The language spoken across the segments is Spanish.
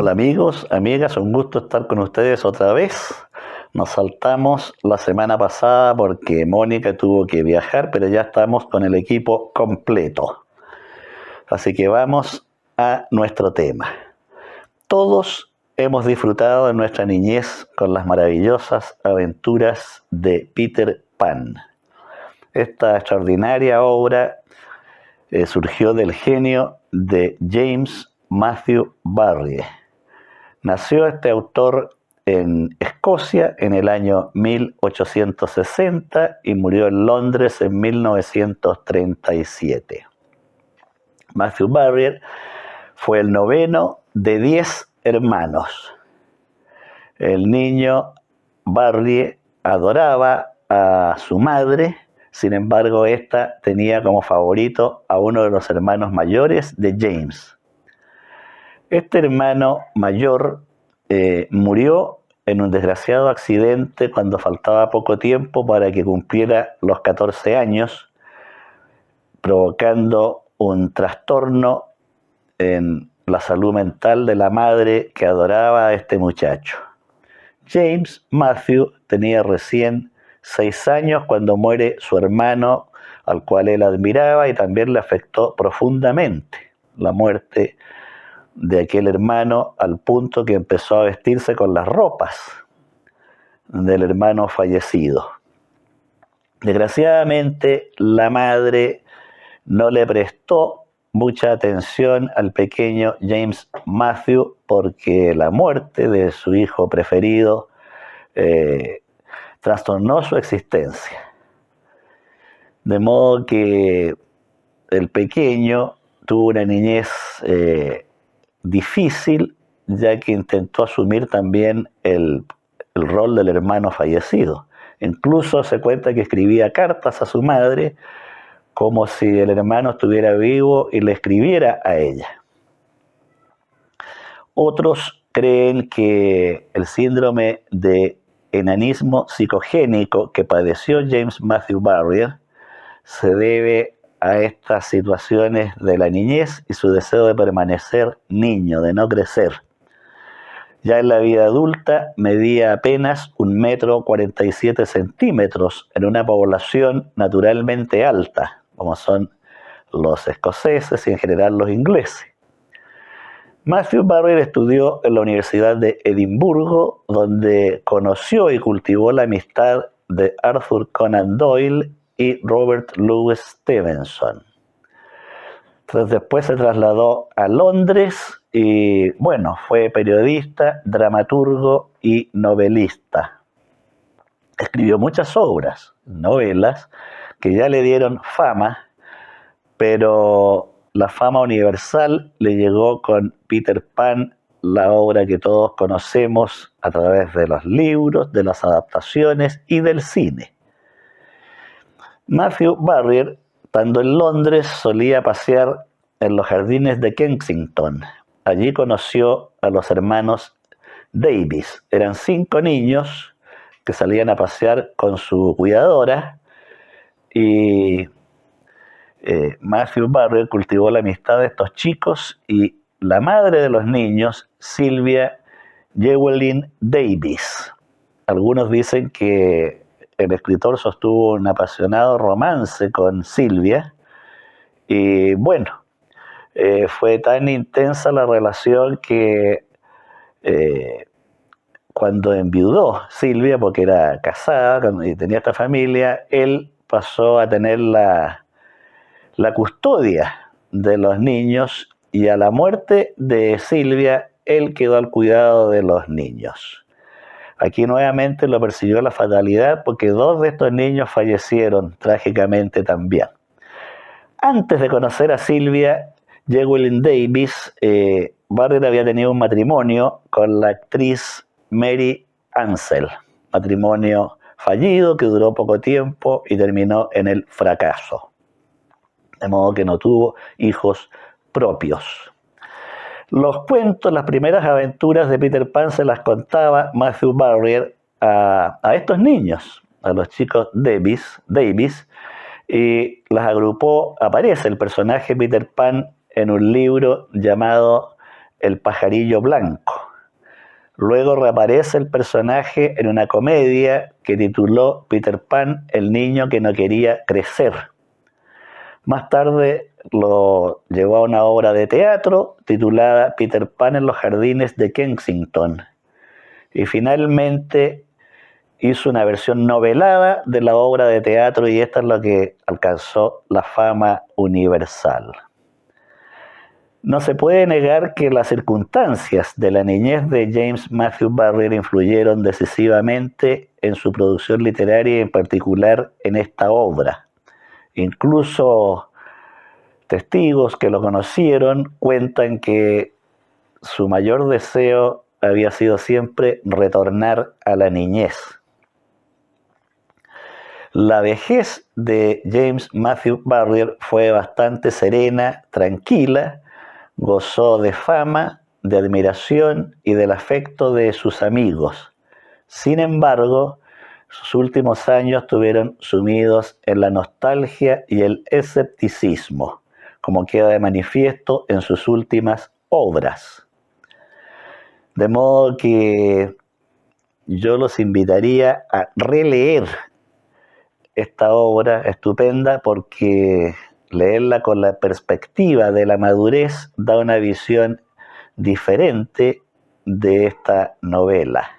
Hola amigos, amigas, un gusto estar con ustedes otra vez. Nos saltamos la semana pasada porque Mónica tuvo que viajar, pero ya estamos con el equipo completo. Así que vamos a nuestro tema. Todos hemos disfrutado de nuestra niñez con las maravillosas aventuras de Peter Pan. Esta extraordinaria obra surgió del genio de James Matthew Barrie. Nació este autor en Escocia en el año 1860 y murió en Londres en 1937. Matthew Barrie fue el noveno de 10 hermanos. El niño Barrie adoraba a su madre, sin embargo, esta tenía como favorito a uno de los hermanos mayores de James. Este hermano mayor murió en un desgraciado accidente cuando faltaba poco tiempo para que cumpliera los 14 años, provocando un trastorno en la salud mental de la madre que adoraba a este muchacho. James Matthew tenía recién 6 años cuando muere su hermano, al cual él admiraba, y también le afectó profundamente la muerte de aquel hermano, al punto que empezó a vestirse con las ropas del hermano fallecido. Desgraciadamente, la madre no le prestó mucha atención al pequeño James Matthew porque la muerte de su hijo preferido trastornó su existencia. De modo que el pequeño tuvo una niñez difícil, ya que intentó asumir también el rol del hermano fallecido. Incluso se cuenta que escribía cartas a su madre como si el hermano estuviera vivo y le escribiera a ella. Otros creen que el síndrome de enanismo psicogénico que padeció James Matthew Barrie se debe a estas situaciones de la niñez y su deseo de permanecer niño, de no crecer. Ya en la vida adulta medía apenas 1,47 metros en una población naturalmente alta, como son los escoceses y en general los ingleses. Matthew Barrie estudió en la Universidad de Edimburgo, donde conoció y cultivó la amistad de Arthur Conan Doyle y Robert Louis Stevenson. Entonces después se trasladó a Londres y, fue periodista, dramaturgo y novelista. Escribió muchas obras, novelas, que ya le dieron fama, pero la fama universal le llegó con Peter Pan, la obra que todos conocemos a través de los libros, de las adaptaciones y del cine. Matthew Barrie, estando en Londres, solía pasear en los jardines de Kensington. Allí conoció a los hermanos Davies. Eran 5 niños que salían a pasear con su cuidadora y Matthew Barrie cultivó la amistad de estos chicos y la madre de los niños, Sylvia Llewellyn Davies. Algunos dicen que el escritor sostuvo un apasionado romance con Silvia y fue tan intensa la relación que cuando enviudó Silvia, porque era casada y tenía esta familia, él pasó a tener la custodia de los niños y a la muerte de Silvia, él quedó al cuidado de los niños. Aquí nuevamente lo persiguió la fatalidad porque 2 de estos niños fallecieron trágicamente también. Antes de conocer a Sylvia Llewellyn Davies, Barrie había tenido un matrimonio con la actriz Mary Ansell. Matrimonio fallido que duró poco tiempo y terminó en el fracaso. De modo que no tuvo hijos propios. Los cuentos, las primeras aventuras de Peter Pan se las contaba Matthew Barrie a estos niños, a los chicos Davies, y las agrupó. Aparece el personaje Peter Pan en un libro llamado El pajarillo blanco. Luego reaparece el personaje en una comedia que tituló Peter Pan, el niño que no quería crecer. Más tarde lo llevó a una obra de teatro titulada Peter Pan en los jardines de Kensington. Y finalmente hizo una versión novelada de la obra de teatro y esta es lo que alcanzó la fama universal. No se puede negar que las circunstancias de la niñez de James Matthew Barrie influyeron decisivamente en su producción literaria y en particular en esta obra. Incluso testigos que lo conocieron cuentan que su mayor deseo había sido siempre retornar a la niñez. La vejez de James Matthew Barrie fue bastante serena, tranquila, gozó de fama, de admiración y del afecto de sus amigos. Sin embargo, sus últimos años estuvieron sumidos en la nostalgia y el escepticismo, como queda de manifiesto en sus últimas obras. De modo que yo los invitaría a releer esta obra estupenda porque leerla con la perspectiva de la madurez da una visión diferente de esta novela.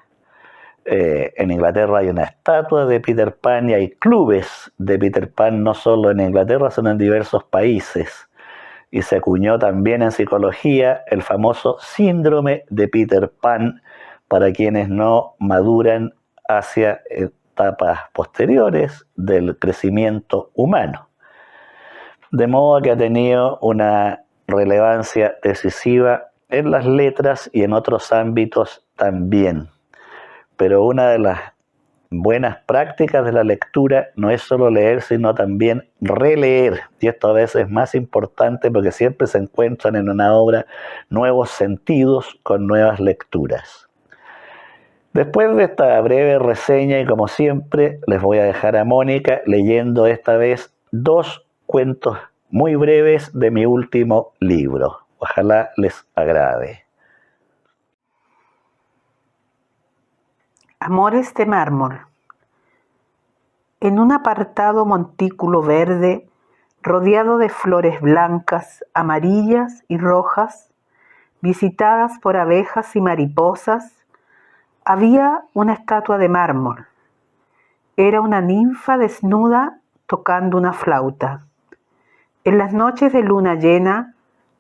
En Inglaterra hay una estatua de Peter Pan y hay clubes de Peter Pan no solo en Inglaterra, sino en diversos países. Y se acuñó también en psicología el famoso síndrome de Peter Pan para quienes no maduran hacia etapas posteriores del crecimiento humano. De modo que ha tenido una relevancia decisiva en las letras y en otros ámbitos también. Pero una de las buenas prácticas de la lectura no es solo leer, sino también releer. Y esto a veces es más importante porque siempre se encuentran en una obra nuevos sentidos con nuevas lecturas. Después de esta breve reseña y como siempre les voy a dejar a Mónica leyendo esta vez 2 cuentos muy breves de mi último libro. Ojalá les agrade. Amores de mármol. En un apartado montículo verde, rodeado de flores blancas, amarillas y rojas, visitadas por abejas y mariposas, había una estatua de mármol. Era una ninfa desnuda tocando una flauta. En las noches de luna llena,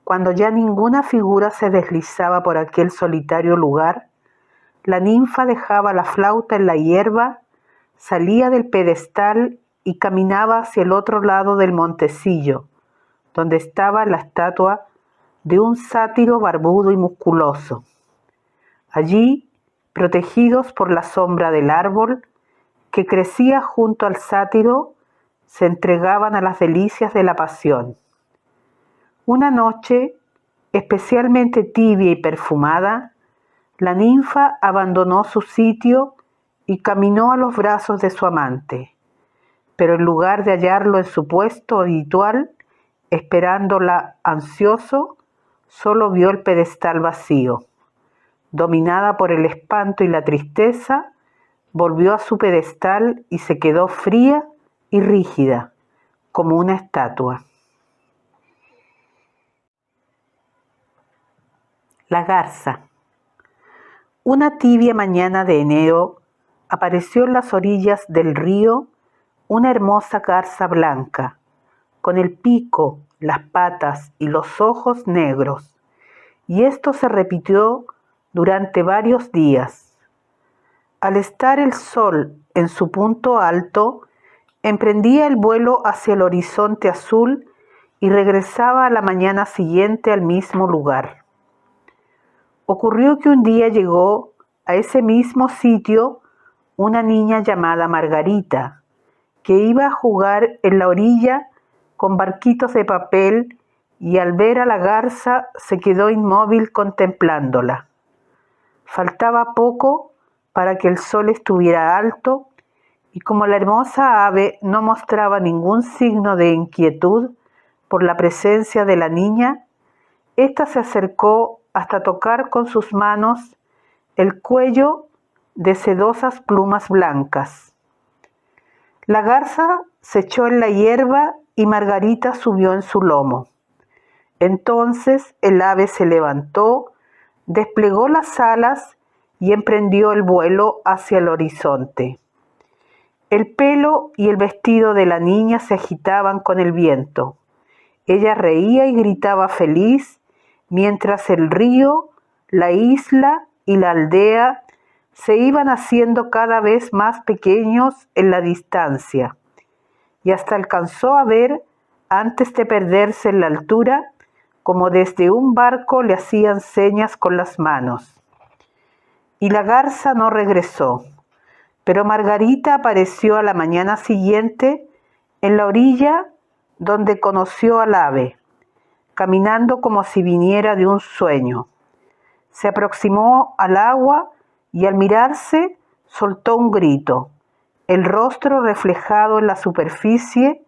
cuando ya ninguna figura se deslizaba por aquel solitario lugar, la ninfa dejaba la flauta en la hierba, salía del pedestal y caminaba hacia el otro lado del montecillo, donde estaba la estatua de un sátiro barbudo y musculoso. Allí, protegidos por la sombra del árbol que crecía junto al sátiro, se entregaban a las delicias de la pasión. Una noche, especialmente tibia y perfumada, la ninfa abandonó su sitio y caminó a los brazos de su amante, pero en lugar de hallarlo en su puesto habitual, esperándola ansioso, solo vio el pedestal vacío. Dominada por el espanto y la tristeza, volvió a su pedestal y se quedó fría y rígida, como una estatua. La garza. Una tibia mañana de enero apareció en las orillas del río una hermosa garza blanca, con el pico, las patas y los ojos negros, y esto se repitió durante varios días. Al estar el sol en su punto alto, emprendía el vuelo hacia el horizonte azul y regresaba a la mañana siguiente al mismo lugar. Ocurrió que un día llegó a ese mismo sitio una niña llamada Margarita, que iba a jugar en la orilla con barquitos de papel y al ver a la garza se quedó inmóvil contemplándola. Faltaba poco para que el sol estuviera alto y como la hermosa ave no mostraba ningún signo de inquietud por la presencia de la niña, ésta se acercó hasta tocar con sus manos el cuello de sedosas plumas blancas. La garza se echó en la hierba y Margarita subió en su lomo. Entonces el ave se levantó, desplegó las alas y emprendió el vuelo hacia el horizonte. El pelo y el vestido de la niña se agitaban con el viento. Ella reía y gritaba feliz, mientras el río, la isla y la aldea se iban haciendo cada vez más pequeños en la distancia, y hasta alcanzó a ver, antes de perderse en la altura, como desde un barco le hacían señas con las manos. Y la garza no regresó, pero Margarita apareció a la mañana siguiente en la orilla donde conoció al ave, caminando como si viniera de un sueño. Se aproximó al agua y al mirarse soltó un grito. El rostro reflejado en la superficie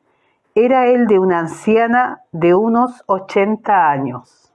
era el de una anciana de unos 80 años.